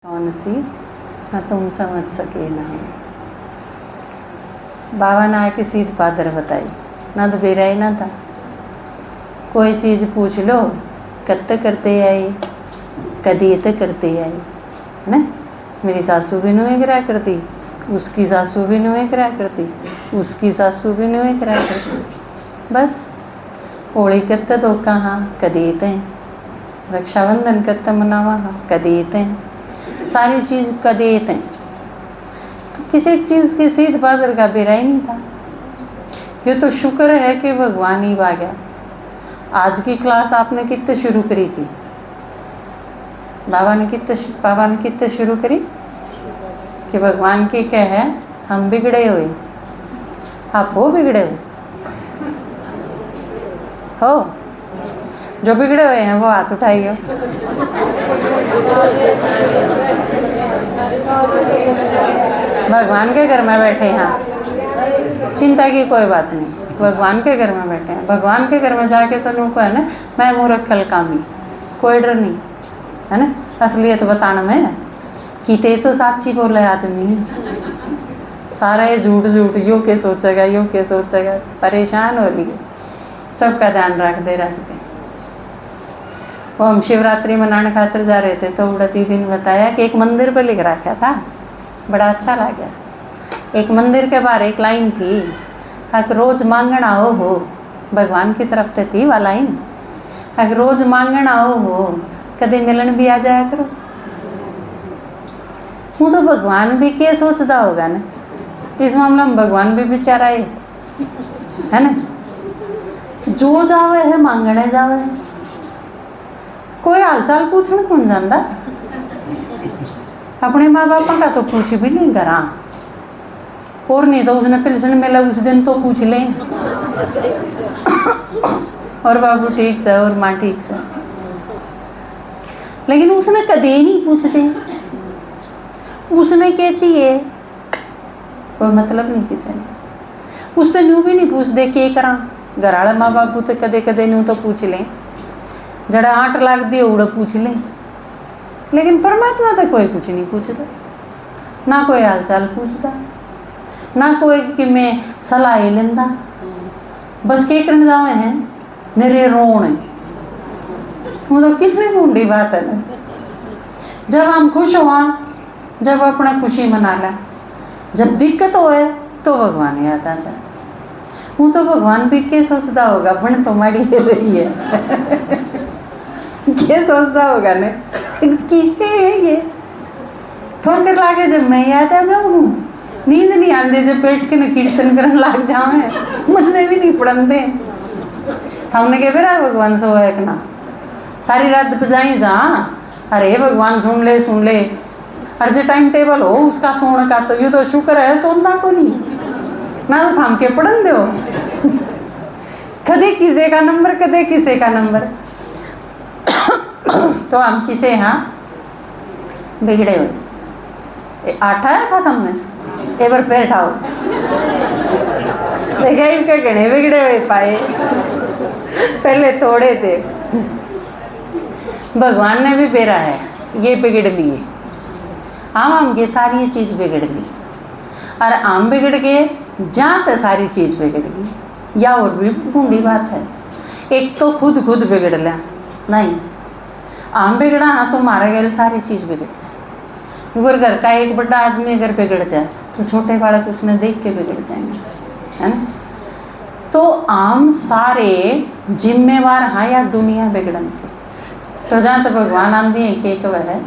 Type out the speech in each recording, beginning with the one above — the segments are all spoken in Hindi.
कौन सी न तुम समझ सके ना। बाबा ने आके सीध पादर बताई ना, तो बेरा ही ना था। कोई चीज़ पूछ लो, कब तक करते आई, कदी तक करते आई, है ना। मेरी सासू भी नुए करा करती, उसकी सासू भी नुए करा करती, उसकी सासू भी नुए करा करती। बस होली कत्त तो कहाँ कदी तय, रक्षाबंधन कत्त मनावा कदी तय, सारी चीज़ कदी तय। तो किसी चीज़ की सीध पादर का बेरा ही नहीं था। ये तो शुक्र है कि भगवान ही आ गया। आज की क्लास आपने कितने शुरू करी थी? बाबा ने कितने शुरू करी कि भगवान की क्या है, हम बिगड़े हुए, आप हो बिगड़े हुए हो। जो बिगड़े हुए हैं वो हाथ उठाइए। भगवान के घर में बैठे हैं, चिंता की कोई बात नहीं। भगवान के घर में बैठे हैं, भगवान के घर में जाके तो नूको है ना, मैं मूर्ख कल कामी, कोई डर नहीं है ना। असलियत बताना में कि ते तो साची बोले आदमी, सारा ये झूठ यो के सोचेगा, परेशान हो रही है। सबका ध्यान रखते वो हम शिवरात्रि मनाने खातिर जा रहे थे, तो उड़ा दीदी ने बताया कि एक मंदिर पर लिख रखा था, बड़ा अच्छा लगा। एक मंदिर के बाहर एक लाइन थी, अगर रोज मांगना हो भगवान की तरफ से थी वह लाइन, अगर रोज मांगना हो कदे मिलन भी आ जाया करो। हूँ तो भगवान भी क्या सोचता होगा ना, इस मामला में भगवान भी बेचारा है ना। जो जावे है मांगने जावे है, कोई हालचाल पूछने कौन जाता। अपने माँ बापा का तो पूछ भी नहीं करा, और नहीं तो उसने पिलसन मेला उस दिन तो पूछ लें और बाबू ठीक से और माँ ठीक से, लेकिन उसने कदे नहीं पूछते उसने क्या चाहिए, कोई मतलब नहीं किसी ने। उसने न्यू भी नहीं पूछते के करा। घर वाले माँ बापू तो कदे कदे न्यू तो पूछ लें, जड़ा 8 लाख दिए उड़ा पूछ लें, लेकिन परमात्मा तो कोई कुछ नहीं पूछता, ना कोई हालचाल पूछता, ना कोई कि मैं सलाह ही लेंदा। बस के करने जावे हैं निरे रोण है। वो तो कितनी बूढ़ी बात है ना। जब हम खुश हुआ, जब अपना खुशी मना ला, जब दिक्कत होए तो भगवान याद आ जाए। वो तो भगवान भी क्या सोचता होगा, बन तो माड़ी रही है क्या सोचता होगा ने, किसके है ये ठोकर लागे जब मैं याद आ जाऊँ, नींद नहीं आती जब बैठ के न कीर्तन करने लग जाए, मन में भी नहीं पड़ते। हमने के बेरा भगवान सो है कि ना, सारी रात बजाई जा, अरे भगवान सुन ले, और जो टाइम टेबल हो उसका सोने का, तो ये तो शुक्र है सोना को नहीं, मैं तो थाम के पढ़न दो कदे किसे का नंबर, कदे किसे का नंबर। तो हम किसे यहाँ बिगड़े हुए। आठाया था तुमने एक बार पैर उठाओ, देखा इनके गणे बिगड़े हुए पाए, पहले थोड़े थे। भगवान ने भी बेरा है, ये बिगड़ लिए, हम ये सारी चीज़ बिगड़ ली, और आम बिगड़ गए जहाँ तो सारी चीज़ बिगड़ गई। या और भी बूढ़ी बात है, एक तो खुद बिगड़ लिया नहीं, आम बिगड़ा हाँ तो मारे गए सारी चीज़ बिगड़ जाए। अगर घर का एक बड़ा आदमी अगर बिगड़ जाए तो छोटे बालक उसने देख के बिगड़ जाएंगे, है ना। तो आम सारे जिम्मेवार हाँ या दुनिया बिगड़न के, तो जहाँ तो भगवान आंधी है कि वह है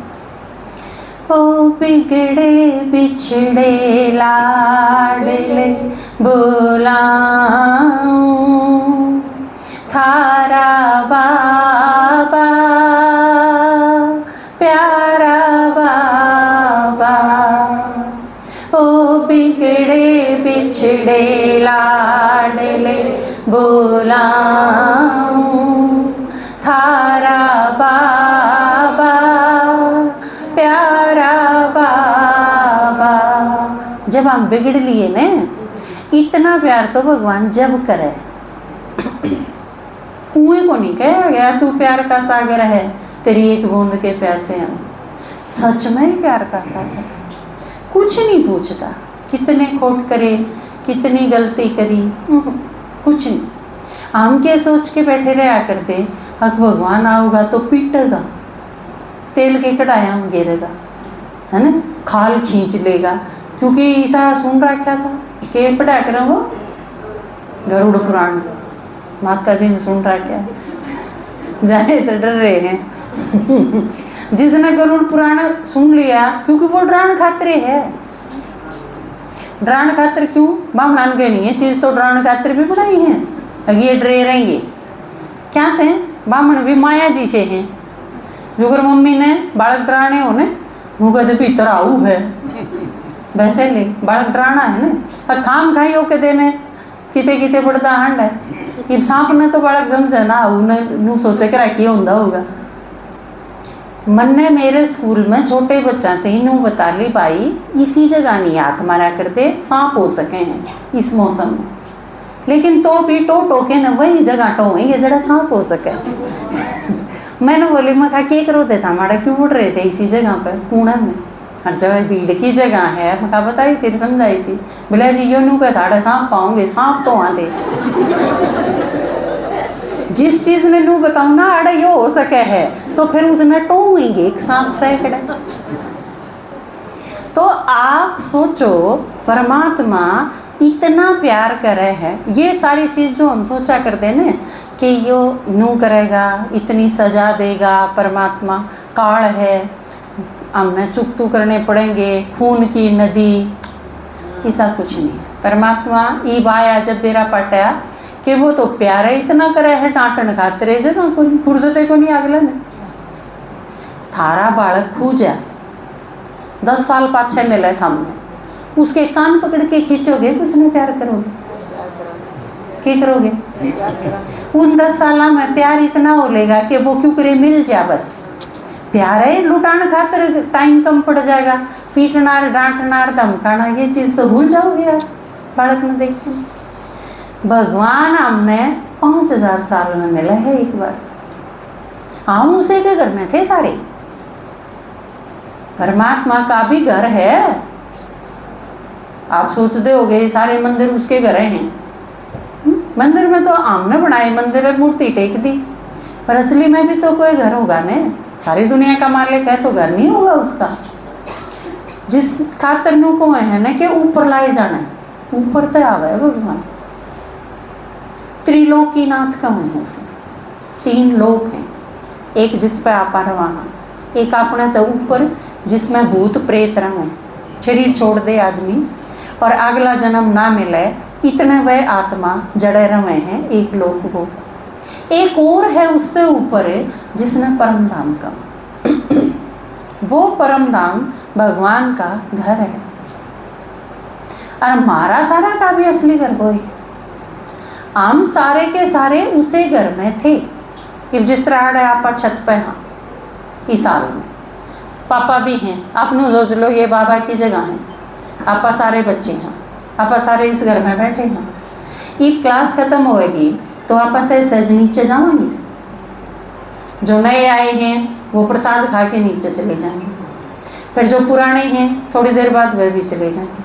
ओ बिगड़े बिछड़े लाडले बुलाऊं, थारा बाबा प्यारा बाबा, ओ बिगड़े बिछड़े लाडले बुलाऊं, थारा बाबा प्यारा बाबा। जब हम बिगड़ लिए ने, इतना प्यार तो भगवान जब करे, कुएं को नहीं कहा गया तू प्यार का सागर है, तेरी एक बूंद के प्यासे हैं। सच में ही प्यार का सागर, कुछ नहीं पूछता कितने खोट करे, कितनी गलती करी, कुछ नहीं। हम क्या सोच के बैठे रहा करते, हक भगवान आऊगा तो पीटेगा, तेल के कढ़ाया में गिरेगा, है ना, खाल खींच लेगा। क्योंकि ईसा सुन रखा था कि पढ़ा कर वो गरुड़ पुराण माता जी ने सुन रखा, जाए तो डर रहे हैं। जिसने गरुड़ पुराण सुन लिया, क्योंकि वो डरान खातरे है। डरान खातर क्यों? बामणान के नहीं है चीज़ तो डरान खातर भी बनाई है। अब ये डरे रहेंगे क्या थे? बामण भी माया जी से हैं। जो अगर मम्मी ने बालक डराने हो ने वो कहते भीतर आऊ है, वैसे ले बालक डराना है ना, पर खाम खाई होके देने किते किते पड़ता हंड है। ये सांप ने तो बालक समझे ना, उन्हें सोचे कि राखी होंदा होगा। मन ने मेरे स्कूल में छोटे बच्चा थे, नू बता ली भाई इसी जगह नहीं हाथ मारा करते, सांप हो सके हैं इस मौसम में, लेकिन तो भी टो के न वही जगह टो है ये जड़ा सांप हो सके। मैंने बोली मैं कहा क्या करो थे था हमारा, क्यों उड़ रहे थे इसी जगह पर कूड़ा में, हर जगह भीड़ की जगह है। मैं कहा बताई थी, समझाई थी। बोले जी यो नू कह था सांप पाओगे, सांप तो आते जिस चीज ने नू बताऊं ना अड़े यो हो सके है तो फिर उसने टोएंगे एक सांप सैकड़े। तो आप सोचो परमात्मा इतना प्यार करे है, ये सारी चीज जो हम सोचा करते ना कि यो नू करेगा, इतनी सजा देगा परमात्मा, काल है, हमने चुकतू करने पड़ेंगे, खून की नदी, ऐसा कुछ नहीं। परमात्मा ई बाया जब बेरा पटा कि वो तो प्यार इतना करे है, डांटन खातरे जगह को पुरजते को नहीं अगले ने। थारा बालक खूजा 10 साल पाछे मिले था हमने, उसके कान पकड़ के खींचोगे उसने प्यार करोगे, क्या करोगे? उन 10 साल में प्यार इतना हो लेगा कि वो क्यों करे मिल जा, बस प्यार है। लुटान खातर टाइम कम पड़ जाएगा, पीटनार डांटनार धमकाना ये चीज़ तो भूल जाओगे यार। बालक में देखते भगवान हमने 5000 साल में मिला है एक बार, हम उसे के घर में थे सारे। परमात्मा का भी घर है, आप सोचते होगे सारे मंदिर उसके घर हैं। मंदिर में तो हमने बनाए मंदिर और मूर्ति टेक दी, पर असली में भी तो कोई घर होगा ने। सारी दुनिया का मालिक है तो घर नहीं होगा उसका। जिस खातर नु को है ना कि ऊपर लाए जाना है, ऊपर तो आवे भगवान। त्रिलोकीनाथ का है उसमें 3 लोक हैं, एक जिस पे आप रवाना, एक अपने तो ऊपर जिसमें भूत प्रेत रहे, शरीर छोड़ दे आदमी और अगला जन्म ना मिले इतने वह आत्मा जड़े रहे हैं एक लोक को। एक और है उससे ऊपर जिसने परम धाम का, वो परम धाम भगवान का घर है। और हमारा सारा का भी असली घर वही, हम सारे के सारे उसे घर में थे। जिस तरह आपा छत पे हाँ इस साल में पापा भी हैं, आपने सोच लो ये बाबा की जगह है, आपा सारे बच्चे हैं, आपा सारे इस घर में बैठे हैं। ये क्लास खत्म होएगी तो आप से सहज नीचे जाएंगे, जो नए आए हैं वो प्रसाद खा के नीचे चले जाएंगे, फिर जो पुराने हैं थोड़ी देर बाद वह भी चले जाएंगे,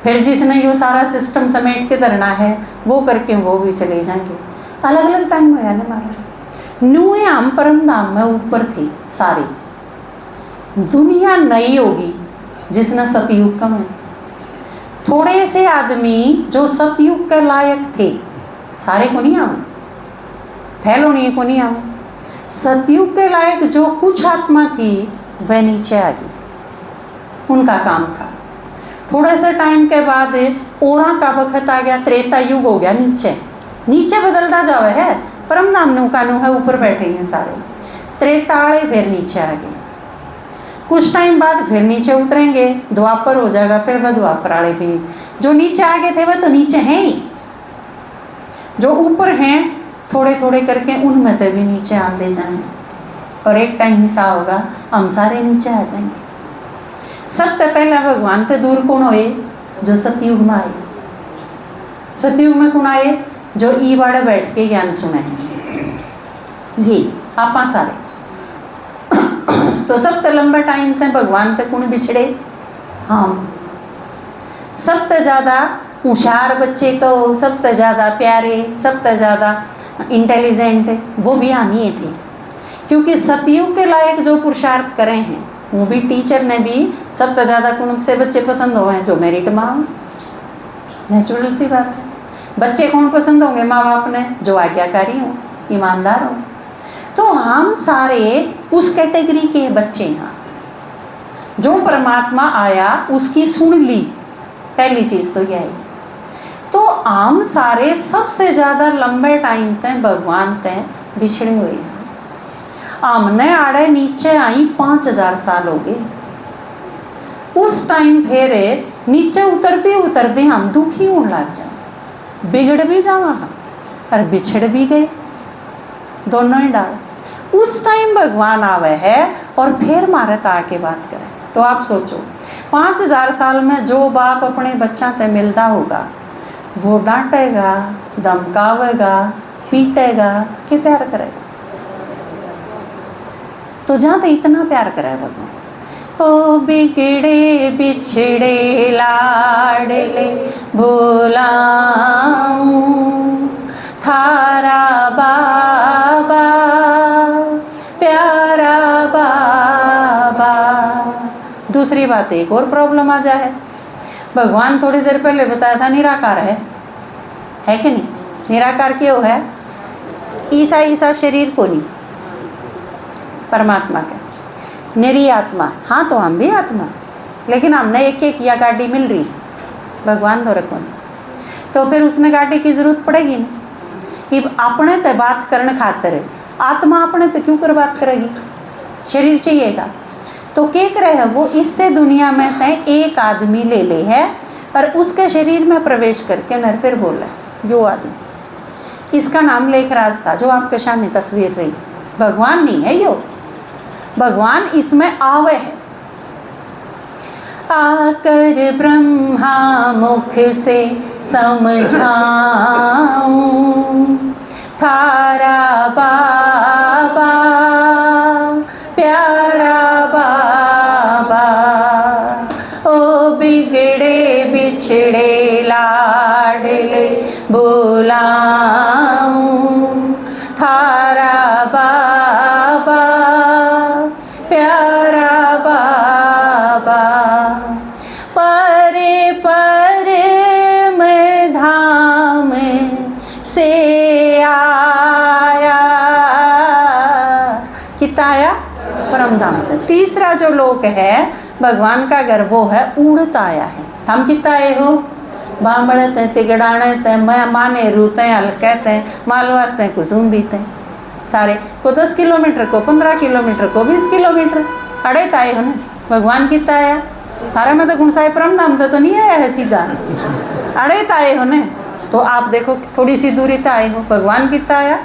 फिर जिसने ये सारा सिस्टम समेट के धरना है वो करके वो भी चले जाएंगे। अलग अलग टाइम होया ना हमारा। नुए हम परम धाम में ऊपर थे सारे, दुनिया नई होगी जिसने सतयुग का में थोड़े से आदमी जो सतयुग के लायक थे, सारे को नहीं आऊँ, फैलोनी को नहीं आऊँ। सतयुग के लायक जो कुछ आत्मा थी वह नीचे आ गई, उनका काम था। थोड़े से टाइम के बाद ओरा का वक्त आ गया, त्रेता युग हो गया, नीचे नीचे बदलता जावे है। परम धाम नु कानू है ऊपर बैठे हैं सारे, त्रेताड़े फिर नीचे आ गए, कुछ टाइम बाद फिर नीचे उतरेंगे, द्वापर हो जाएगा, फिर वह द्वापर वाले भी जो नीचे आ गए थे वह तो नीचे हैं ही, जो ऊपर हैं थोड़े थोड़े करके उनमें तो भी नीचे आते जाएंगे और एक टाइम ऐसा होगा हम सारे नीचे आ जाएंगे। सबसे पहला भगवान तो दूर कौन होए? जो सतयुग में आए। सतयुग में कौन आए? जो ई वाड़े बैठ के ज्ञान सुने हैं, ये आपा सारे। तो सब तो लंबा टाइम तक भगवान तक कौन बिछड़े। हम सबसे ज़्यादा होशियार बच्चे को, सबसे ज़्यादा प्यारे, सबसे ज़्यादा इंटेलिजेंट वो भी हम ही थे, क्योंकि सतयुग के लायक जो पुरुषार्थ करे हैं वो भी टीचर ने भी सबसे ज़्यादा कौन से बच्चे पसंद हुए हैं, जो मेरिट में हो। नेचुरल सी बात है। बच्चे कौन पसंद होंगे माँ बाप ने, जो आज्ञाकारी हों, ईमानदार हों। तो हम सारे उस कैटेगरी के बच्चे हैं। जो परमात्मा आया उसकी सुन ली, पहली चीज़ तो यही। तो हम सारे सबसे ज़्यादा लंबे टाइम तक भगवान तक बिछड़े हुए हैं। हमने आड़े नीचे आई 5000 साल हो गए। उस टाइम फिर नीचे उतरते उतरते हम दुखी होने लग जाए, बिगड़ भी जावा और बिछड़ भी गए, दोनों ही डाल। उस टाइम भगवान आवे है और फिर मारे आके बात करे। तो आप सोचो 5000 साल में जो बाप अपने बच्चा से मिलता होगा वो डांटेगा, धमकावेगा, पीटेगा कि प्यार करेगा? तो जहाँ तो इतना प्यार करे भगवान। ओ बिगड़े बिछड़े लाडले भुलाऊं थारा बाबा प्यारा बाबा। दूसरी बात, एक और प्रॉब्लम आ जाए। भगवान थोड़ी देर पहले बताया था निराकार है कि नहीं? निराकार क्यों है? ईसा शरीर को नहीं, परमात्मा का निरी आत्मा। हाँ तो हम भी आत्मा, लेकिन हमने एक एक या गाड़ी मिल रही, भगवान तो रखो। तो फिर उसने गाड़ी की जरूरत पड़ेगी नहीं। कि अपने ते बात करने खातिर आत्मा अपने ते क्यों कर बात करेगी? शरीर चाहिएगा। तो क्या करे है वो, इससे दुनिया में तय एक आदमी ले ले है और उसके शरीर में प्रवेश करके नर फिर बोला जो आदमी, इसका नाम लेखराज था, जो आपके सामने तस्वीर रही। भगवान नहीं है यो, भगवान इसमें आवे है। आकर ब्रह्मा मुख से समझाऊं थारा बाबा प्यारा बाबा। ओ बिगड़े बिछड़े लाडले बुलाऊं थारा बाबा प्यारा बाबा। परे परे में धाम से आया, कितना आया? परम धाम तक। तीसरा जो लोक है भगवान का घर वो है उड़ता आया है। हम कितना आए हो? बामड़ते तिगड़ाने ते माने रूते हल्के मालवास्ते कुसुम बीते, सारे को 10 किलोमीटर को 15 किलोमीटर को 20 किलोमीटर अड़े ताए हो ना। भगवान कितना आया? सारे में तो गुणसाई परम धाम तो नहीं आया है सीधा, अड़े ताए हो ने। तो आप देखो थोड़ी सी दूरी तो आए हो। भगवान कितना आया?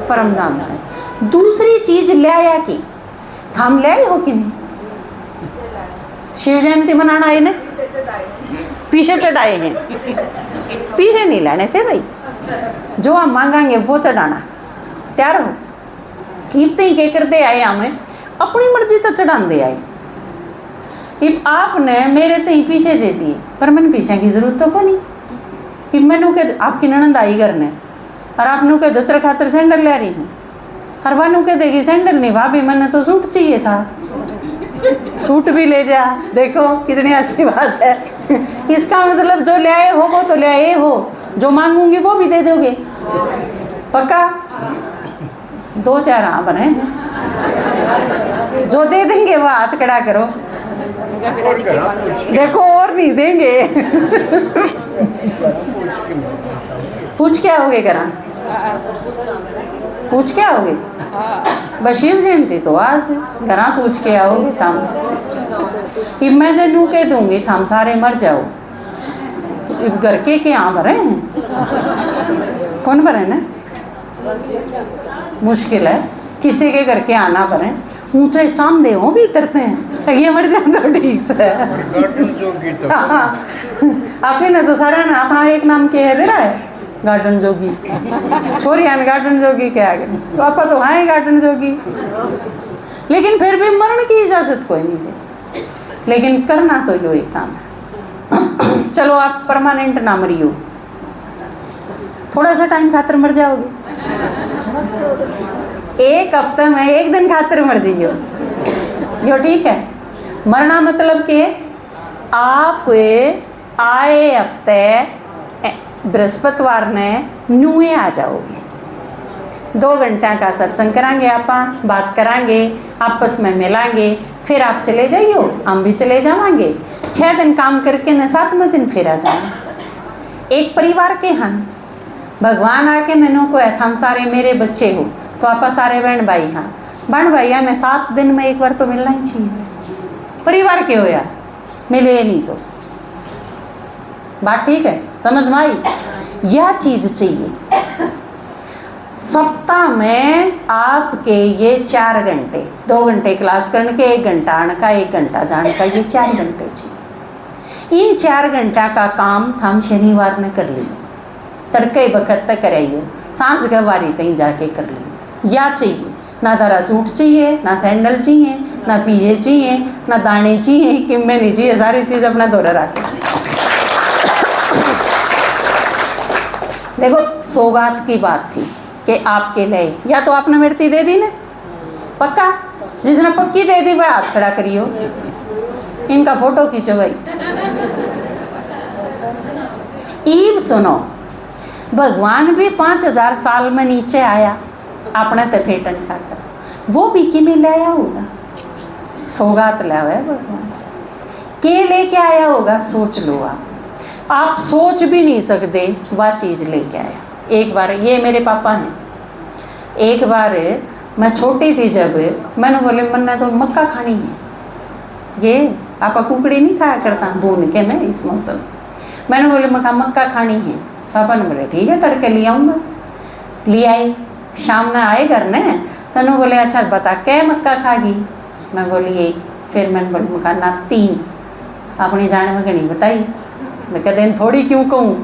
परम धाम है। दूसरी चीज ले आया कि हम ले आए हो कि नहीं? शिव जयंती मनाना आए ना, पीछे चढ़ाए हैं, पीछे नहीं लाने थे भाई। जो हम मांगेंगे वो चढ़ाना, तैयार हो? इतने ही कह कर दे आए, हमें अपनी मर्जी तो चढ़ा दे आए। इब आपने मेरे तो ही पीछे दे दिए, पर मैंने पीछे की जरूरत तो को नहीं। कि मैंने कह आपकी ननंद आई करने और आपने कह दो खातर सैंडल ले रही हूँ, और वानू कह देगी सैंडल नहीं भाभी मैंने तो सूट चाहिए था, सूट भी ले जा। देखो कितनी अच्छी बात है। इसका मतलब जो ले आए हो वो तो ले आए हो, जो मांगूंगी वो भी दे दोगे पक्का? 2-4 हाँ बने, जो दे देंगे वो हाथ खड़ा करो। देखो और नहीं देंगे। पूछ क्या होगे करा? पूछ क्या आओगे? बस शिव जयंती तो आज घरा पूछ के आओगे थम। कि मैं जनू कह दूंगी थम सारे मर जाओ। घर के यहाँ भरे हैं? कौन भरे ना? मुश्किल है किसी के घर के आना भरे। ऊंचे चांदे हो भी करते हैं, ये मर जाए तो ठीक से। आपने ना तो सारा ना अपना एक नाम के है बेरा है गार्डन जोगी, छोरी गार्डन जोगी के आगे तो आप तो हाँ गार्डन जोगी। लेकिन फिर भी मरण की इजाज़त कोई नहीं दे, लेकिन करना तो यो ही काम है। चलो आप परमानेंट ना मरियो, थोड़ा सा टाइम खातर मर जाओगे, एक हफ्ते में एक दिन खातर मर जाइयो, यो ठीक है। मरना मतलब कि आप आए हफ्ते बृहस्पतिवार ने न्यूए आ जाओगे, 2 घंटा का सत्संग करांगे, आप बात करांगे, आपस में मिलांगे, फिर आप चले जाइयो, हम भी चले जावांगे, 6 दिन काम करके न 7वें दिन फिर आ जाएंगे। एक परिवार के हन भगवान आके मैनू को है हम सारे मेरे बच्चे हो, तो आप सारे बहन भाई हाँ, बहन भाइया ने 7 दिन में एक बार तो मिलना ही चाहिए, परिवार के हो यार, मिले नहीं तो बात ठीक है, समझ में आई। यह चीज चाहिए। सप्ताह में आपके ये 4 घंटे, 2 घंटे क्लास करने के, 1 घंटा आने का, 1 घंटा जाने का, ये 4 घंटे चाहिए। इन 4 घंटा का काम हम शनिवार ने कर लियो, तड़के बखत तक कराइयो, सांझ के वारी तक जाके कर लियो। या चाहिए ना तारा सूट चाहिए, ना सैंडल चाहिए, ना पीछे चाहिए, ना दाने चाहिए, किम्मे नहीं चाहिए, सारी चीज़ अपना दौरा रखे। देखो सौगात की बात थी कि आपके लिए, या तो आपने मिर्ती दे दी ना पक्का, जिसने पक्की दे दी वह हाथ खड़ा करियो, इनका फोटो खींचो भाई। ईब सुनो, भगवान भी 5000 साल में नीचे आया अपने तफेटन खाकर, वो भी कि में ले आया होगा, सौगात लाया है भगवान के लेके आया होगा। सोच लो आप सोच भी नहीं सकते वह चीज़ लेके आया। एक बार ये मेरे पापा हैं, एक बार मैं छोटी थी जब, मैंने बोले मैंने तो मक्का खानी है, ये आपा कुकड़ी नहीं खाया करता भून के ना इस मौसम, मैंने बोले मक्का खानी है। पापा ने बोले ठीक है तड़के ले आऊँगा, ले आए, शाम ने आए घर ने, तनु बोले अच्छा बता क्या मक्का खागी, मैं बोली एक, फिर मैंने बोली मक्का ना 3, अपनी जाने में घनी बताई, मैं कहते हैं थोड़ी क्यों कहूँ,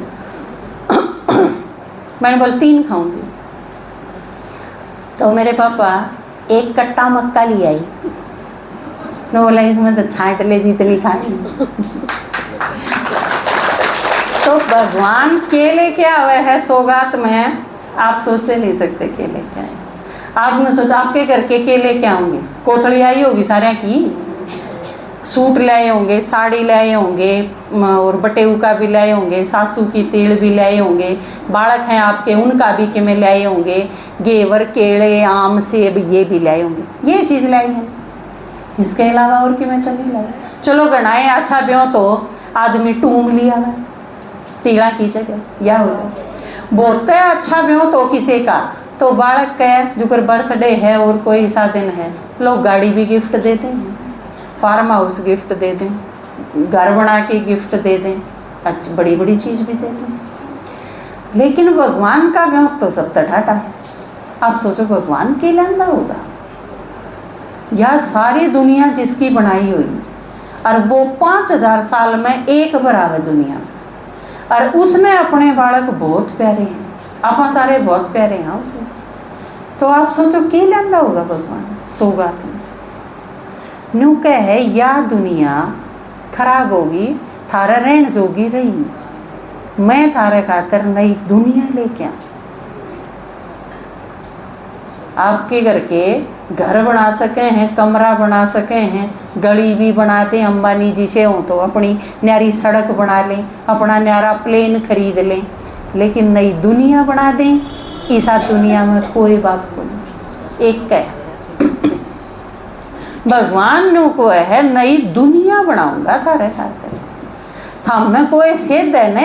मैंने बोली 3 खाऊंगी। तो मेरे पापा एक कट्टा मक्का ले आई, मैं बोला इसमें तो छाँट ले जितनी खानी। तो भगवान केले क्या हुए है सौगात में, आप सोच नहीं सकते केले क्या है। आपने सोचा आपके घर के केले क्या होंगे, कोथड़ी आई होगी सारे की, सूट लाए होंगे, साड़ी लाए होंगे, और बटेऊ का भी लाए होंगे, सासू की तिल भी लाए होंगे, बालक हैं आपके उनका भी के में लाए होंगे, घेवर केले आम सेब ये भी लाए होंगे, ये चीज़ लाई है, इसके अलावा और कि मैं तो नहीं लाई। चलो गणाए अच्छा ब्यों तो आदमी टूम लिया हुआ तीड़ा की जगह या हो जाए, बहुत अच्छा ब्यों तो किसी का तो बालक का जो कर बर्थडे है और कोई सा दिन है, लोग गाड़ी भी गिफ्ट देते हैं, फार्म हाउस गिफ्ट दे दें, घर बना के गिफ्ट दे दें, अच्छी बड़ी बड़ी चीज़ भी दे दें। लेकिन भगवान का ब्यों तो सब ठाटा है। आप सोचो भगवान के लाना होगा, यह सारी दुनिया जिसकी बनाई हुई, और वो 5000 साल में एक बराबर दुनिया में, और उसने अपने बालक बहुत प्यारे हैं, आप सारे बहुत प्यारे हैं उसे, तो आप सोचो के लाना होगा भगवान सौगात में। न्यू कह है या दुनिया खराब होगी, थारा रहन जोगी रही, मैं थारे खातर नई दुनिया लेके आ। आपके घर के घर बना सके हैं, कमरा बना सके हैं, गली भी बनाते अंबानी जी से हो तो अपनी न्यारी सड़क बना लें, अपना न्यारा प्लेन खरीद लें, लेकिन नई दुनिया बना दें, इस दुनिया में कोई बात को नहीं। एक है भगवान नु को है नई दुनिया बनाऊंगा थारे खातिर, हमने कोई सिद्ध है न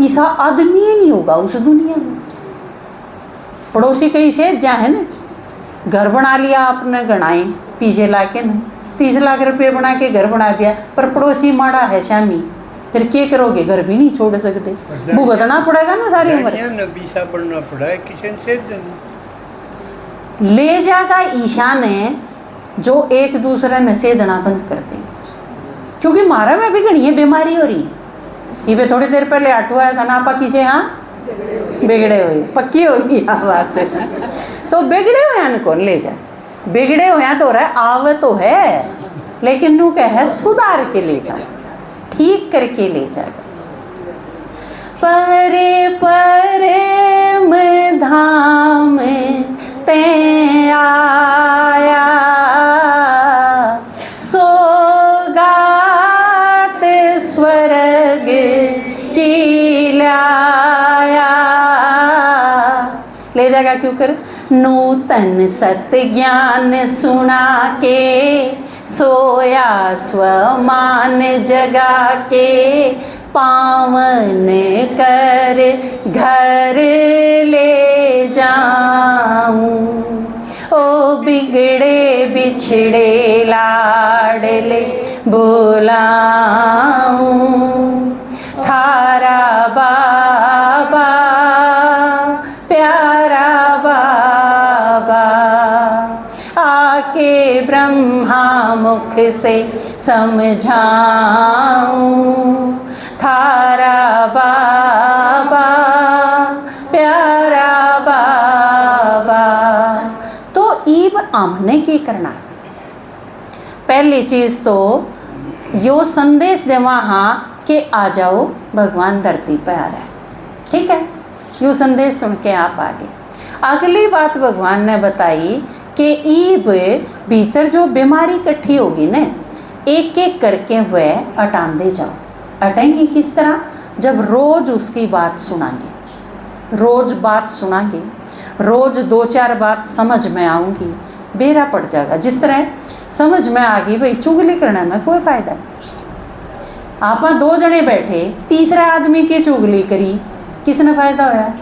ऐसा आदमी ही नहीं होगा उस दुनिया में। पड़ोसी कहीं से जा है ना, घर बना लिया आपने गणाए पीछे ला के न 30 लाख रुपए बना के घर बना दिया, पर पड़ोसी माड़ा है शामी, फिर क्या करोगे, घर भी नहीं छोड़ सकते, भुगतना पड़ेगा ना सारी उम्र। ले जागा ईशा ने जो एक दूसरे ने सेधना बंद करते, क्योंकि मारा में भी घनी बीमारी हो रही। ये थोड़ी देर पहले आटू आया था ना आपा किसे, हाँ बिगड़े हुए पक्की होगी बात तो बिगड़े हुए कौन ले जाए, बिगड़े हुए तो रहे आव तो है, लेकिन नू कह सुधार के ले जाओ, ठीक करके ले जाओ। परे परम धाम ते आया, सौगात स्वर्ग की लाया। ले जाएगा क्यों कर? नूतन सत्य ज्ञान सुना के, सोया स्वमान जगा के, पावन कर घर ले जाऊं। ओ बिगड़े बिछड़े लाडले बुलाऊं, थारा बाबा प्यारा बाबा, आके ब्रह्मा मुख से समझाऊं। थारा बाबा प्यारा बाबा। तो ईब आमने की करना, पहली चीज़ तो यो संदेश दे वहाँ के आ जाओ भगवान धरती पर आ रहा है, ठीक है। यो संदेश सुन के आप आगे। अगली बात भगवान ने बताई कि ईब भीतर जो बीमारी इकट्ठी होगी ना, एक एक करके वह हटाते जाओ। हटेंगी किस तरह? जब रोज़ उसकी बात सुनांगे, रोज़ बात सुनांगे, रोज़ 2-4 बात समझ में आऊँगी, बेरा पड़ जाएगा। जिस तरह समझ में आ गई भाई चुगली करने में कोई फ़ायदा नहीं। आप 2 जने बैठे, तीसरा आदमी की चुगली करी, किसने फ़ायदा होया?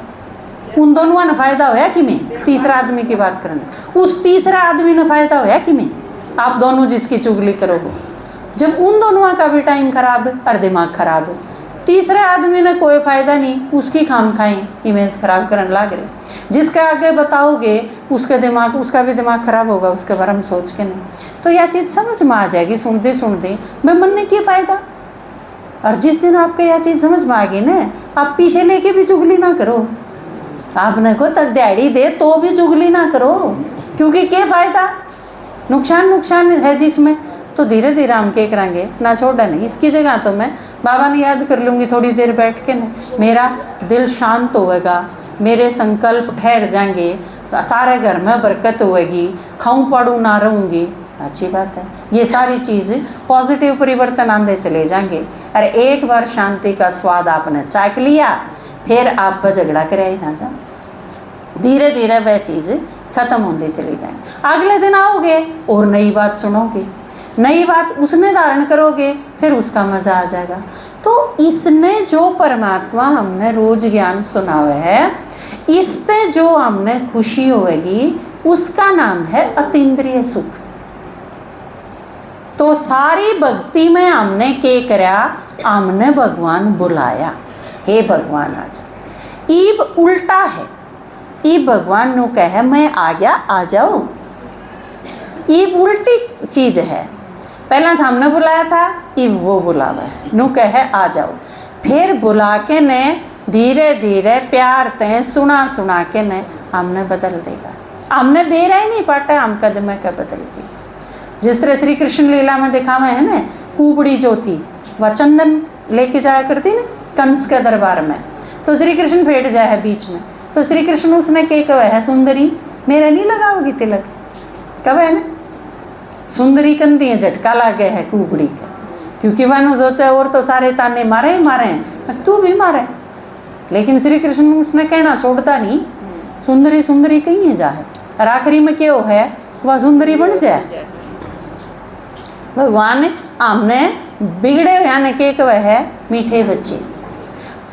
उन दोनों ने फ़ायदा होया कि मैं तीसरा आदमी की बात करने, उस तीसरा आदमी ने फ़ायदा होया कि मैं आप दोनों जिसकी चुगली करोगे। जब उन दोनों का भी टाइम खराब है और दिमाग खराब है, तीसरे आदमी ने कोई फ़ायदा नहीं, उसकी खाम खाएँ इमेज खराब करने लग रहे। जिसके आगे बताओगे उसका भी दिमाग खराब होगा, उसके बारे में सोच के नहीं। तो यह चीज़ समझ में आ जाएगी सुनते सुनते, मैं मनने की फ़ायदा। और जिस दिन आपको यह चीज़ समझ में आ गई ना, आप पीछे लेके भी चुगली ना करो। आपने को तर दिहाड़ी दे तो भी चुगली ना करो, क्योंकि क्या फ़ायदा? नुकसान है जिसमें। तो धीरे धीरे हम क्या करेंगे ना, छोड़ा नहीं। इसकी जगह तो मैं बाबा ने याद कर लूँगी थोड़ी देर बैठ के ना, मेरा दिल शांत होएगा, मेरे संकल्प ठहर जाएंगे, सारे घर में बरकत होएगी, खाऊं पड़ूँ ना रहूँगी। अच्छी बात है। ये सारी चीज़ पॉजिटिव परिवर्तन आंदे चले जाएंगे। अरे एक बार शांति का स्वाद आपने चाख लिया, फिर आप पर झगड़ा करे ही ना जाओ। धीरे धीरे वह चीज़ खत्म होती चली जाएंगी। अगले दिन आओगे और नई बात सुनोगे, नई बात उसमें धारण करोगे, फिर उसका मज़ा आ जाएगा। तो इसने जो परमात्मा हमने रोज ज्ञान सुना हुआ है, इससे जो हमने खुशी होगी, उसका नाम है अतीन्द्रिय सुख। तो सारी भक्ति में हमने क्या करया? हमने भगवान बुलाया, हे भगवान आ जा। ईब उल्टा है, ईब भगवान नु कहे मैं आ गया, आ जाओ। ईब उल्टी चीज है। पहला था हमने बुलाया था, ईब वो बुलावा है, नु कहे आ जाओ। फिर बुला के ने धीरे धीरे प्यार ते सुना सुना के ने हमने बदल देगा। हमने बेरा ही नहीं पाटा, हम कदम का बदल गई। जिस तरह श्री कृष्ण लीला में दिखावे है ना, कुबड़ी जो थी वह चंदन लेके जाया करती ना कंस के दरबार में, तो श्री कृष्ण फेट जाए है बीच में, तो श्री कृष्ण उसने क्या कहा है, सुंदरी मेरा नहीं लगाओगी तिलक, कब है ना सुंदरी कंदी है, झटका लागे है कुबड़ी का, क्योंकि वह सोचा और तो सारे ताने मारे ही मारे हैं, तू भी मारे। लेकिन श्री कृष्ण उसने कहना छोड़ता नहीं, सुंदरी सुंदरी कहीं है जाए, और आखिरी में क्या है वह सुंदरी बन जाए। भगवान हमने बिगड़े यानी के कह है मीठे बच्चे,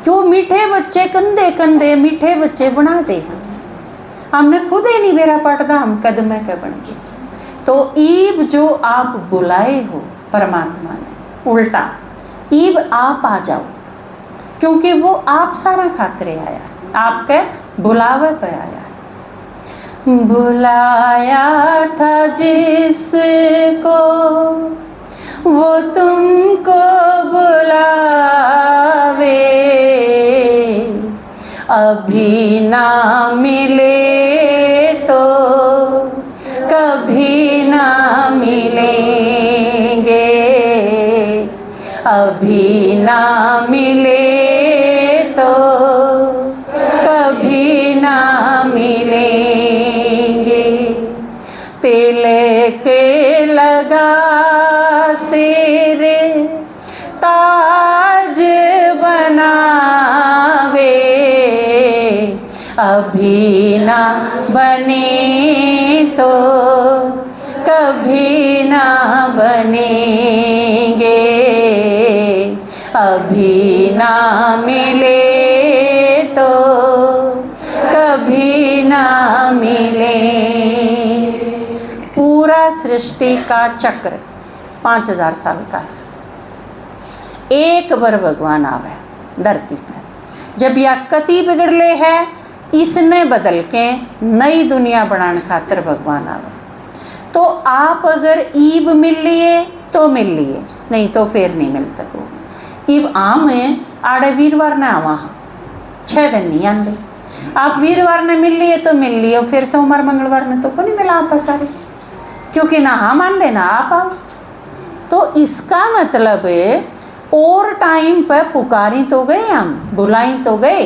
क्यों मीठे बच्चे कंधे कंधे मीठे बच्चे बनाते हैं, हमने खुद ही नहीं मेरा पड़ता, हम कदम के बन गए। तो ईब जो आप बुलाए हो परमात्मा ने, उल्टा ईब आप आ जाओ, क्योंकि वो आप सारा खातरे आया, आपके बुलावे पे आया। बुलाया था जिसको वो तुमको बुलावे, अभी ना मिले तो कभी कभी ना मिले तो कभी ना मिलेंगे। तिलक लगा सिर ताज बनावे, अभी ना बने तो कभी ना बनेंगे। अभी ना मिले तो कभी ना मिले। पूरा सृष्टि का चक्र 5000 साल का है। एक बार भगवान आवे धरती पर, जब यह कति बिगड़ले है, इसने बदल के नई दुनिया बनाने खातिर भगवान आवे। तो आप अगर ईब मिल लिए तो मिल लिए, नहीं तो फिर नहीं मिल सको। ईब आम आड़े वीरवार ने आवा 6 दिन नहीं आते। आप वीरवार ने मिल लिए तो मिल लिए, फिर सोमवार मंगलवार ने तो को नहीं मिला आप सारे, क्योंकि ना हम आंदे ना आप आओ। तो इसका मतलब और टाइम पर पुकारी तो गए, हम बुलाई तो गए,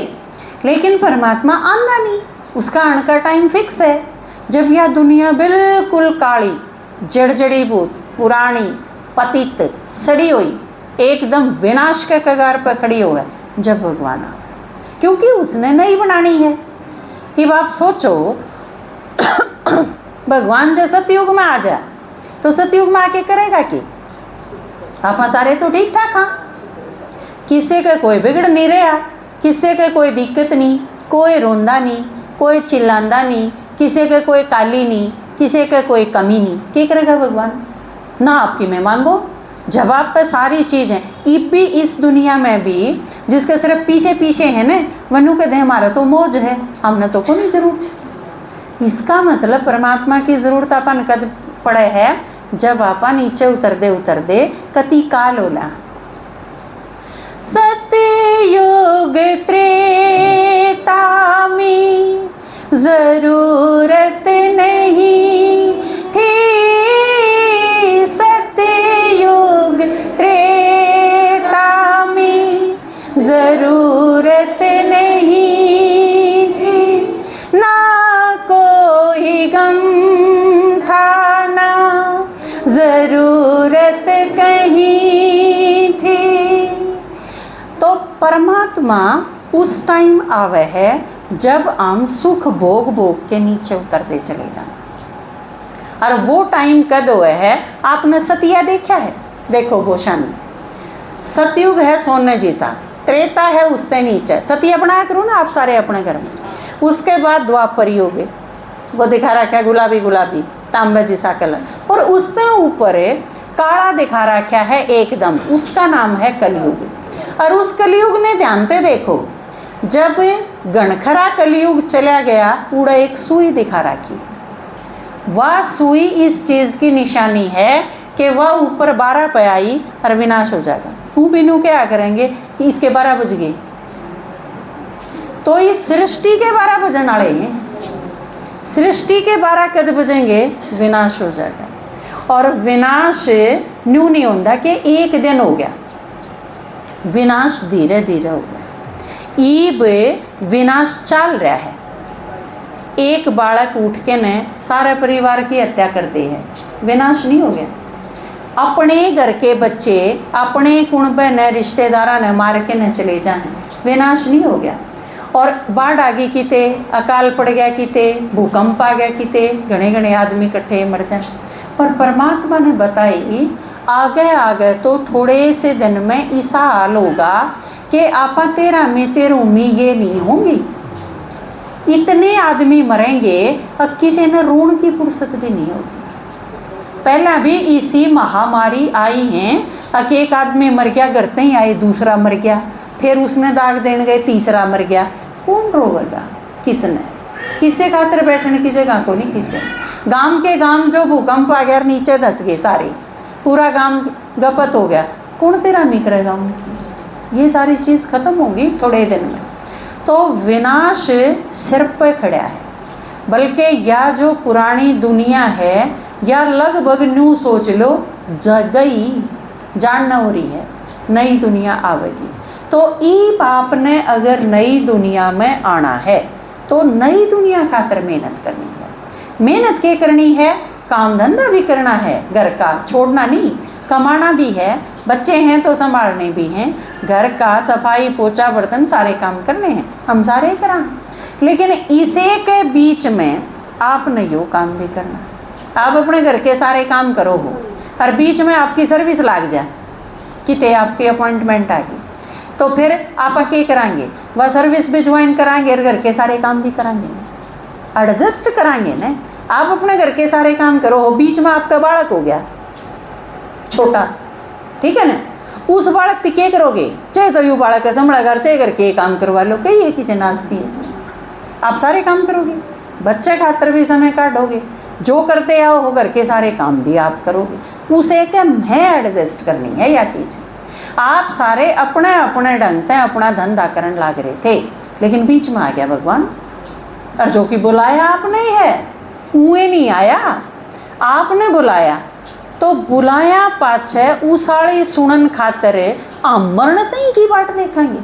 लेकिन परमात्मा आंदा नहीं। उसका आने का टाइम फिक्स है। जब यह दुनिया बिल्कुल काली जड़जड़ीभूत पुरानी पतित सड़ी हुई एकदम विनाश के कगार पर खड़ी हो है, जब भगवान आ, क्योंकि उसने नहीं बनानी है। कि आप सोचो भगवान जब सतयुग में आ जाए तो सतयुग में आके करेगा कि आप सारे तो ठीक ठाक हाँ, किसी का कोई बिगड़ नहीं रहा, किसी का कोई दिक्कत नहीं, कोई रोंदा नहीं, कोई चिल्लांदा नहीं, किसी का कोई काली नहीं, किसी का कोई कमी नहीं। क्या करेगा भगवान? ना आपकी मैं मांगो, जवाब पे सारी चीज़ें। भी इस दुनिया में भी जिसके सिर्फ पीछे पीछे है ना, वनु के दे हमारा तो मौज है, हमने तो कोई जरूरत। इसका मतलब परमात्मा की जरूरत अपन कद पड़े है जब आपा नीचे उतर दे कति काल होला। सतयुग त्रेता में जरूरत नहीं थी, सतयुग त्रेता में जरूरत नहीं थी, ना कोई गम था ना जरूरत कहीं थी। तो परमात्मा उस टाइम आवे है जब हम सुख भोग भोग के नीचे उतरते चले जाए। और वो टाइम कद हुआ है? आपने सतिया देखा है? देखो गोशानी, सतयुग है सोने जैसा, त्रेता है उससे नीचे, सतिया बनाया करो ना आप सारे अपने घर में। उसके बाद द्वापर युग, वो दिखा रखा है गुलाबी गुलाबी तांबे जैसा कलर, और उससे ऊपर काला दिखा रखा है एकदम, उसका नाम है कलयुग। और उस कलयुग ने ध्यान से देखो, जब गणखरा कलयुग चला गया, उड़ा एक सुई दिखा रखी। वह सुई इस चीज़ की निशानी है कि वह ऊपर 12 पे आई और विनाश हो जाएगा। तू बिनू क्या करेंगे कि इसके 12 बज गए, तो इस सृष्टि के 12 बजने वाले हैं। सृष्टि के 12 कद बजेंगे, विनाश हो जाएगा। और विनाश न्यू नहीं होता कि एक दिन हो गया, विनाश धीरे धीरे हो गया। ईब विनाश चल रहा है। एक बालक उठ के ने सारे परिवार की हत्या कर दी है, विनाश नहीं हो गया। अपने घर के बच्चे अपने कुणबे ने रिश्तेदारा ने मार के न चले जाए, विनाश नहीं हो गया। और बाढ़ आ गई किते, अकाल पड़ गया किते, भूकंप आ गया किते, घने घने आदमी इकट्ठे मर जाए। पर परमात्मा ने बताई आगे तो थोड़े से दिन में ऐसा हाल होगा कि आपा तेरा में तेरू में ये नहीं होंगी, इतने आदमी मरेंगे और किसी ने रोण की फुर्सत भी नहीं होगी। पहला भी इसी महामारी आई हैं, एक आदमी मर गया, करते ही आए दूसरा मर गया, फिर उसने दाग देने गए तीसरा मर गया। कौन रोवेगा? किसने? किसे खातिर बैठने की जगह को नहीं, किसे। गांव के गांव जो भूकंप आ गया नीचे धस गए सारे, पूरा गांव गपत हो गया, कौन तेरा मी करेगा उनकी? ये सारी चीज़ खत्म होगी थोड़े दिन में। तो विनाश सिर पे खड़ा है। बल्कि यह जो पुरानी दुनिया है या लगभग न्यू सोच लो गई जानना हो रही है, नई दुनिया आवेगी। तो ई आपने अगर नई दुनिया में आना है तो नई दुनिया खातर मेहनत करनी है। मेहनत के करनी है, काम धंधा भी करना है, घर का छोड़ना नहीं, कमाना भी है, बच्चे हैं तो संभालने भी हैं, घर का सफाई पोछा बर्तन सारे काम करने हैं, हम सारे करा। लेकिन इसे के बीच में आपने यो काम भी करना। आप अपने घर के सारे काम करो हो और बीच में आपकी सर्विस लाग जाए, कितने आपकी अपॉइंटमेंट आ गई, तो फिर आप क्या कराएंगे? वह सर्विस भी ज्वाइन कराएंगे और घर के सारे काम भी कराएंगे, एडजस्ट कराएंगे ना। आप अपने घर के सारे काम करो हो, बीच में आपका बालक हो गया छोटा, ठीक है ना, उस बालक की क्या करोगे? चाहे तो यू बालक का संभला घर, चाहे घर के काम करवा लो, कही है किसी नाचती है, आप सारे काम करोगे, बच्चे खातर भी समय काटोगे, जो करते आओ हो घर के सारे काम भी आप करोगे। उसे क्या है एडजस्ट करनी है या चीज़। आप सारे अपने अपने ढंग से अपना धंधा करने लग रहे थे, लेकिन बीच में आ गया भगवान, और जो कि बुलाया आपने ही है, उए नहीं आया, आपने बुलाया। तो बुलाया पाछे उसाड़ी सुनन खातर मरण तई की बाट देखेंगे।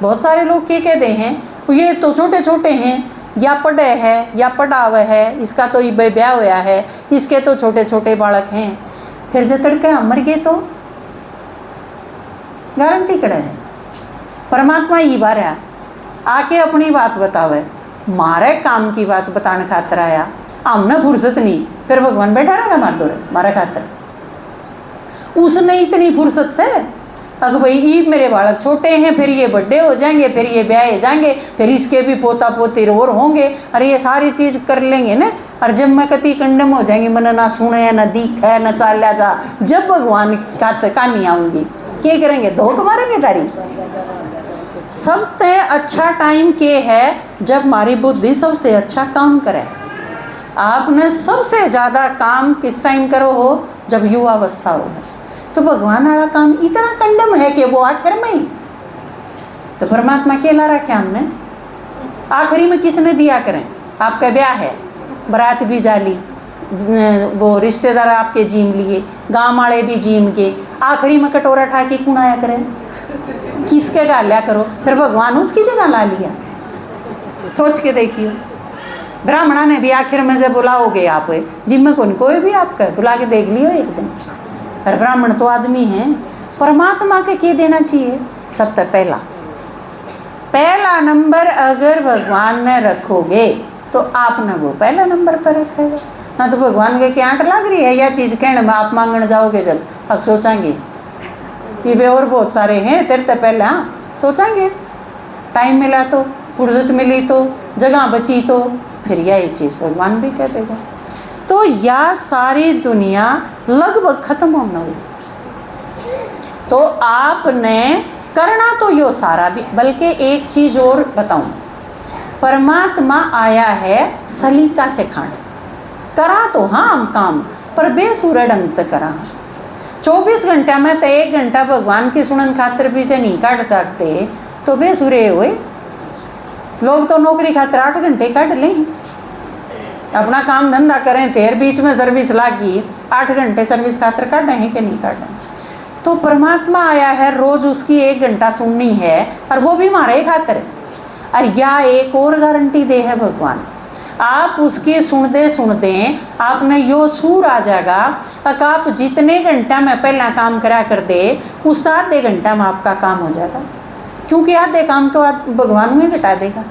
बहुत सारे लोग क्या कहते हैं, ये तो छोटे छोटे हैं, या पढ़े है या पढ़ावे है, इसका तो ये ब्याह होया है, इसके तो छोटे छोटे बालक हैं, फिर जब तड़के मर गए तो गारंटी कड़े है। परमात्मा ये बार आके अपनी बात बतावे, मारे काम की बात बताने खातर आया, हमने फुर्सत नहीं, फिर भगवान बैठा रहेगा मार दो मारा खातर। उसने इतनी फुर्सत से अगर भाई ये मेरे बालक छोटे हैं, फिर ये बड़े हो जाएंगे, फिर ये ब्याह जाएंगे, फिर इसके भी पोता पोती और होंगे, अरे ये सारी चीज़ कर लेंगे ना। और जब मैं कति कंडम हो जाएंगी, मन ना सुने ना दिखे ना चाल्या जा, जब भगवान का कहानी आऊँगी क्या करेंगे? धोख मारेंगे तारी। सबसे अच्छा टाइम के है जब हमारी बुद्धि सबसे अच्छा काम करे। आपने सबसे ज़्यादा काम किस टाइम करो हो? जब युवावस्था हो। तो भगवान वाला काम इतना कंडम है कि वो आखिर में ही, तो परमात्मा के ला रखे हमने आखिरी में किसने दिया करें? आपका ब्याह है, बारात भी जाली, वो रिश्तेदार आपके जीम लिए, गाँव वाले भी जीम के, आखिरी में कटोरा ठाके कौन आया करें? किसके गाल्या करो? फिर भगवान उसकी जगह ला लिया। सोच के देखिए, ब्राह्मणा ने भी आखिर में जब बुलाओगे आप जिम में कौन कोई भी आपका बुला के देख लियो एक दिन। पर ब्राह्मण तो आदमी हैं, परमात्मा के क्या देना चाहिए? सबसे पहला नंबर अगर भगवान ने रखोगे तो आपने वो पहला नंबर पर रखेगा। ना तो भगवान के क्या आंट लग रही है या चीज़ कहने में आप मांगने जाओगे, जब अब सोचेंगे कि वे और बहुत सारे हैं तेरे तो पहले, हाँ सोचेंगे टाइम मिला तो, फुर्सत मिली तो, जगह बची तो, फिर यही चीज़ भगवान भी कह देगा। तो यह सारी दुनिया लगभग खत्म होना हुई। तो आपने करना तो यो सारा भी, बल्कि एक चीज़ और बताऊं, परमात्मा आया है सलीका से खाने, करा तो हाँ हम काम, पर बेसुरे ढंग से करा। 24 घंटा में तो 1 घंटा भगवान की सुनन खातिर भी से नहीं काट सकते, तो बेसुरे हुए। लोग तो नौकरी खातिर 8 घंटे काट लें, अपना काम धंधा करें, तेर बीच में सर्विस लागी, 8 घंटे सर्विस खातिर काटें हैं कि नहीं काटें। तो परमात्मा आया है, रोज़ उसकी 1 घंटा सुननी है, और वो भी हमारे खातिर। और या एक और गारंटी दे है भगवान, आप उसकी सुनते सुनते आपने यो सूर आ जाएगा, अगर आप जितने घंटा में पहला काम करा कर दे, उस आधे घंटा में आपका काम हो जाएगा। क्योंकि आधे काम तो भगवान में घटा देगा,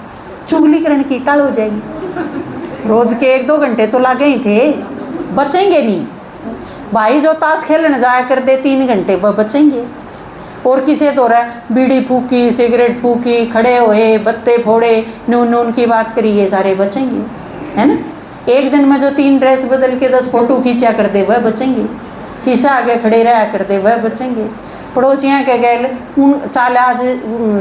चुगली करने की टाल हो जाएगी। रोज के 1-2 घंटे तो लगे ही थे, बचेंगे नहीं। भाई जो ताश खेलने जाया कर दे 3 घंटे वह बचेंगे। और किसी तो रहा बीड़ी फूकी, सिगरेट फूकी, खड़े हुए, बत्ते फोड़े, नून नून की बात करी, ये सारे बचेंगे, है ना। एक दिन में जो 3 ड्रेस बदल के 10 फोटो खींचा कर दे वह बचेंगे। शीशा आगे खड़े रहा कर दे वह बचेंगे। पड़ोसियाँ के गैल उन चाल आज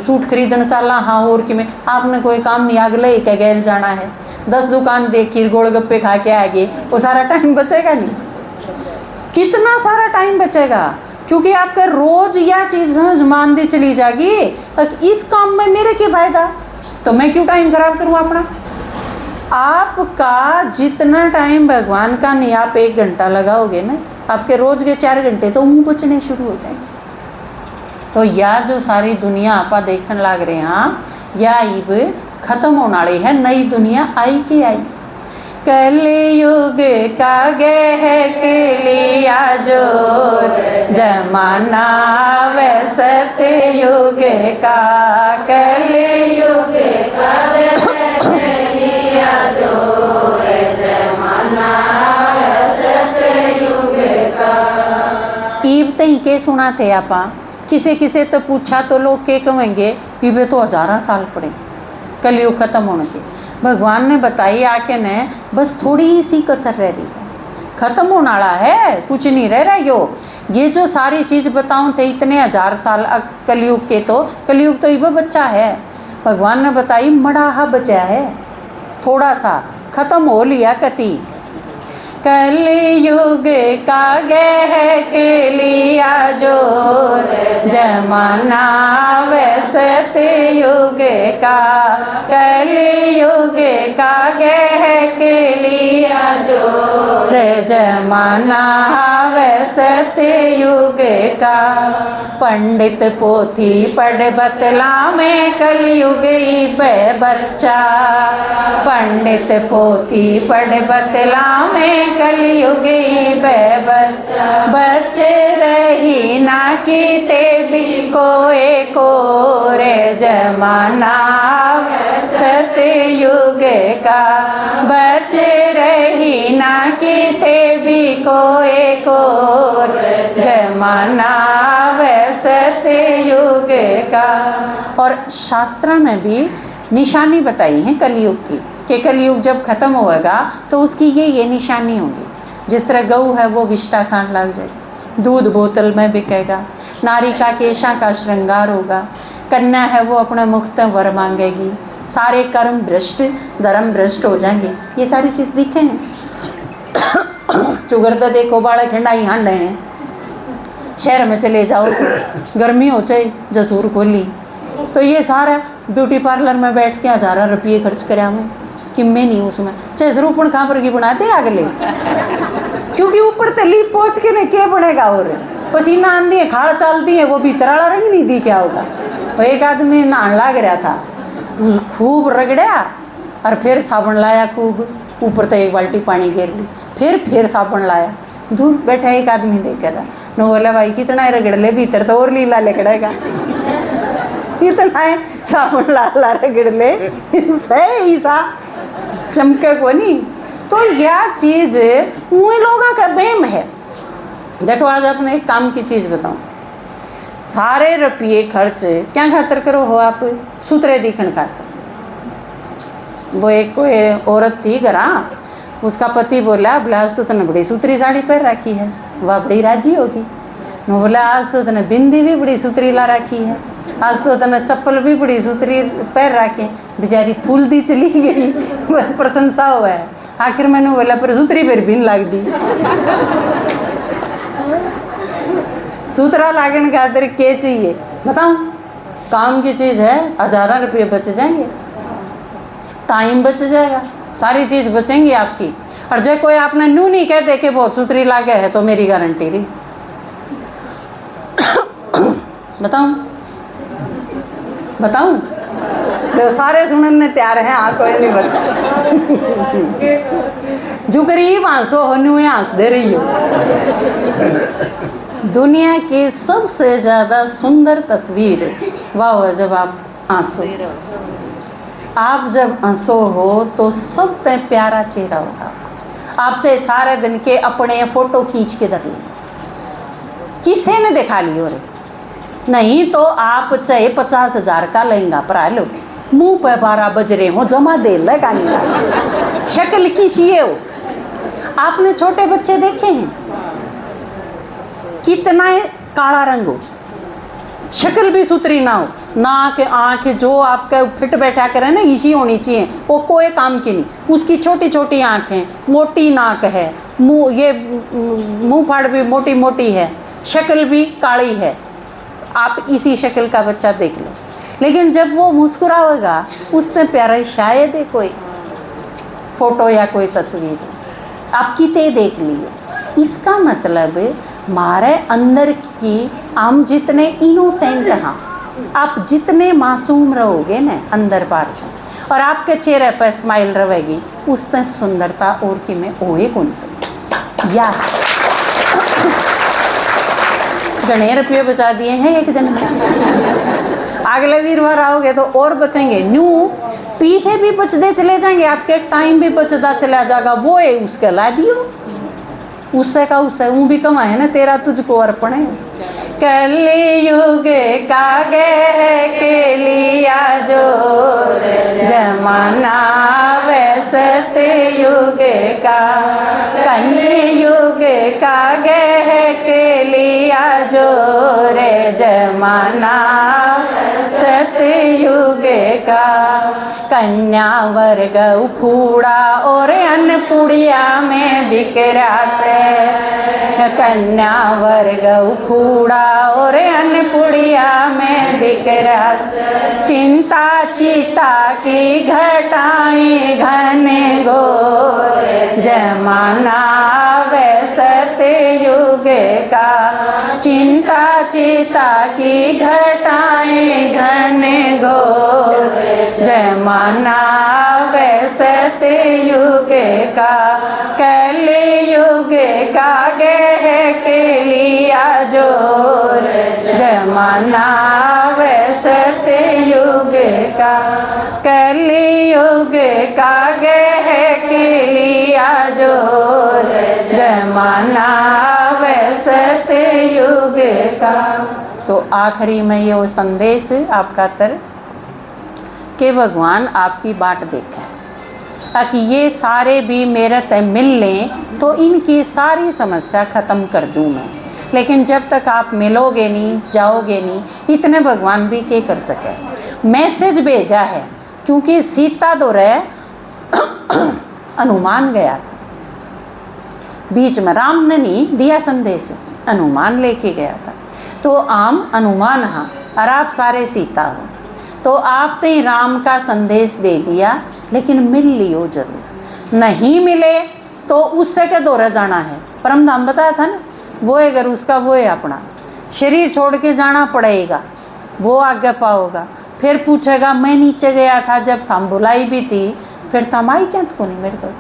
सूट खरीदने चाला, हाँ और कि में आपने कोई काम नहीं, अगले के गैल जाना है, 10 दुकान देखी, गोलगप्पे खा के आगे, वो सारा टाइम बचेगा नहीं। कितना सारा टाइम बचेगा, क्योंकि आपका रोज यह चीज़ मानती चली जाएगी, इस काम में मेरे क्या फायदा, तो मैं क्यों टाइम खराब करूँ अपना। आपका जितना टाइम भगवान का नहीं, आप 1 घंटा लगाओगे ना, आपके रोज के 4 घंटे तो मुँह बचने शुरू हो जाएंगे। तो या जो सारी दुनिया आपा देखने लग रहे हैं या इब खत्म होने वाली है, नई दुनिया आई के आई। कलयुग का गह के लिया जोर, जमाना व सतयुग का। कलयुग का गह के लिया जोर, जमाना व सतयुग का। ईब तई के सुना थे आपा, किसे किसे तो पूछा तो लोग के कहेंगे इबे तो 1000 साल पड़े कलयुग खत्म होने के। भगवान ने बताई आके ने बस थोड़ी सी कसर रह रही है, खत्म होने वाला है, कुछ नहीं रह रहा। ये जो सारी चीज़ बताऊं थे इतने 1000 साल कलयुग के, तो कलयुग तो इब बच्चा है। भगवान ने बताई मड़ाहा बचा है, थोड़ा सा खत्म हो लिया कति। कलयुग का गह के लिया जोर, जमाना व सतयुग का। कलयुग का गह के लिया जोर, जमाना व सतयुग का। पंडित पोथी पढ़ बतला में कलयुग इबे बच्चा। पंडित पोथी पढ़ बतला में कलयुग इबे बच्चा। बच्चे रही ना कीते भी कोए कोरे, जमाना सतयुग का। बच्चे रही ना कीते भी कोए कोर, जमाना व सतयुग का। और शास्त्र में भी निशानी बताई है कलयुग की, कि कलयुग जब खत्म होगा तो उसकी ये निशानी होगी। जिस तरह गऊ है वो विष्ठा खान लग जाएगी, दूध बोतल में बिकेगा, नारी का केशा का श्रृंगार होगा, कन्या है वो अपने मुक्त वर मांगेगी, सारे कर्म भ्रष्ट धर्म भ्रष्ट हो जाएंगे। ये सारी चीज़ दिखे हैं। चुगर तो देखो बाड़े खंडाई हांड हैं, शहर में चले जाओ तो गर्मी हो चाहे जतूर खोली तो ये सारा ब्यूटी पार्लर में बैठ के 1000 रुपये खर्च करा मैं किम्मे नहीं उसमें, चाहे जरूर कहाँ पर की बनाते अगले, क्योंकि ऊपर तली पोत के ने क्या बनेगा। और पसीना आंधी है, खाड़ चलती है, वो भीतर वाला रंग नहीं दी क्या होगा। वो एक आदमी नहान लग रहा था, खूब रगड़ा और फिर साबुन लाया खूब, ऊपर तो एक बाल्टी पानी गिर ली, फिर साबुन लाया, दूर बैठा एक आदमी देख कर नो बोला भाई कितना रगड़ ले, भीतर तो और लीला लकड़ेगा, इतना है साबुन ला रगड़ ले, सही सा चमके को नहीं। तो यह चीज़ उन लोगों का बेम है। देखो आज अपने एक काम की चीज़ बताऊं, सारे रुपये खर्च क्या खातर करो हो आप, सूत्रे दिखन खातर। वो एक कोई औरत थी घरा, उसका पति बोला आज तो तने बड़ी सूत्री साड़ी पहन रखी है, वह बड़ी राजी होगी। मैं बोला आज तो तने बिंदी भी बड़ी सूत्री ला रखी है, आज तो तने चप्पल भी बड़ी सूत्री पहन रखी। बेचारी फूल दी चली गई, प्रशंसा हुआ है। आखिर मैंने बोला पर सूत्री फिर भी लग दी। सूत्रा लागन का खातिर क्या चाहिए बताऊं, काम की चीज़ है, 1000 रुपये बच जाएंगे, टाइम बच जाएगा, सारी चीज़ बचेंगी आपकी। और जब कोई आपने नू नहीं कहते कि बहुत सूत्री लागे है तो मेरी गारंटी रही। बताऊं तो सारे सुनने तैयार हैं, हाँ कोई नहीं बता। जो करीब आंसू होने हुए हंस दे रही हो। दुनिया की सबसे ज़्यादा सुंदर तस्वीर वाह जब आप आंसू, आप जब आंसू हो तो सबसे प्यारा चेहरा होगा। आप चाहे सारे दिन के अपने फ़ोटो खींच के धर लें, किसी ने दिखा ली हो रहे नहीं तो आप चाहे 50,000 का लहंगा परा लो, मुंह पे 12 बज रहे हो, जमा दे लगा नहीं, शक्ल की शीए हो। आपने छोटे बच्चे देखे हैं, कितना काला रंग हो, शक्ल भी सुथरी ना हो, नाक आँख जो आपका फिट बैठा करे ना इसी होनी चाहिए, वो कोई काम की नहीं। उसकी छोटी छोटी आँखें, मोटी नाक है, मुँह ये मुँह फाड़ भी मोटी मोटी है, शक्ल भी काली है। आप इसी शक्ल का बच्चा देख लो, लेकिन जब वो मुस्कुराएगा उससे प्यारा शायद है कोई फोटो या कोई तस्वीर आप किते देख लिए। इसका मतलब मारे अंदर की हम जितने इनोसेंट हाँ, आप जितने मासूम रहोगे ना अंदर बाहर और आपके चेहरे पर स्माइल रहेगी, उससे सुंदरता और की में ओए कौन सी या घने रुपये बचा दिए हैं एक दिन में, अगले वीरवार आओगे तो और बचेंगे, न्यू पीछे भी बचते चले जाएंगे, आपके टाइम भी बचता चला जाएगा, वो है उसके ला दियो, उससे का उससे वो भी कमाए ना, तेरा तुझको अर्पण है। कलयुग कागे के लिया जो जमाना वैसत युग का, कलयुग कागे के लिया जो रे जमाना सतयुग का। कन्या वर्ग उफूड़ा और अन्नपुड़िया में बिकरा से, कन्या वर्ग उफूड़ा और अन्नपुड़िया में बिकरा से, चिंता चिता की घटाएं घने घोर जमाना वैसत युग का, चिंता चिता की घटाएं घने घोर जमाना वैसत युग का। कलयुग का गह के लिया जोर जमाना वैसत युग का, कलयुग का गह के लिया जोर जमाना वैसत युग का। तो आखिरी में ये संदेश आपका तर कि भगवान आपकी बाट देखा है, ताकि ये सारे भी मेरे तय मिल लें तो इनकी सारी समस्या ख़त्म कर दूँ मैं, लेकिन जब तक आप मिलोगे नहीं जाओगे नहीं, इतने भगवान भी क्या कर सके। मैसेज भेजा है क्योंकि सीता तो रहे हनुमान गया था बीच में, राम ने नहीं दिया संदेश, हनुमान लेके गया था। तो आम हनुमान हाँ और आप सारे सीता हो, तो आपने राम का संदेश दे दिया, लेकिन मिल लियो जरूर, नहीं मिले तो उससे के दौरा जाना है। परम धाम बताया था ना, वो है घर उसका वो है अपना, शरीर छोड़ के जाना पड़ेगा, वो आगे पाओगा। फिर पूछेगा मैं नीचे गया था जब थम बुलाई भी थी, फिर थम आई क्या को नहीं मेरे को,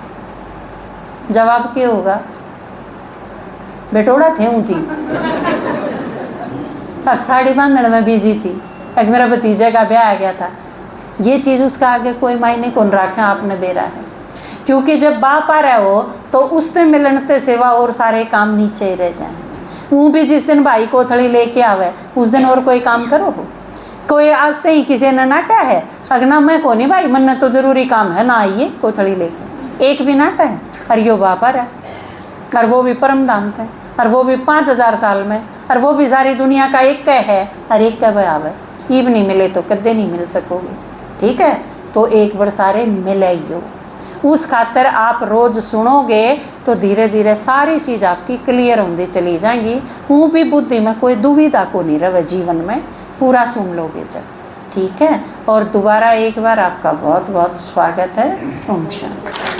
जवाब क्या होगा, बेटोड़ा थे थी साड़ी बांधने में बिजी थी, एक मेरा भतीजे का ब्याह आ गया था। ये चीज़ उसका आगे कोई मायने कौन रखा आपने दे रहा है, क्योंकि जब बाप आ रहा हो तो उससे मिलने सेवा और सारे काम नीचे ही रह जाए। वो भी जिस दिन भाई कोथड़ी लेके आवे उस दिन और कोई काम करो हो, कोई आज से ही किसी ने नाटा है अगना मैं को नहीं भाई मन तो ज़रूरी काम है ना, आइए कोथड़ी लेके, एक भी नाटा है। और यो बाप आ रहा है, और वो भी परम धाम थे, और वो भी 5000 साल में, और वो भी सारी दुनिया का एक है और एक का भाव है। ईब नहीं मिले तो कदे नहीं मिल सकोगे, ठीक है। तो एक बार सारे मिलाइयो, उस खातर आप रोज़ सुनोगे तो धीरे धीरे सारी चीज़ आपकी क्लियर होती चली जाएंगी। वो भी बुद्धि में कोई दुविधा को नहीं रहे, जीवन में पूरा सुन लोगे जब, ठीक है। और दोबारा एक बार आपका बहुत बहुत स्वागत है। ओम शांति।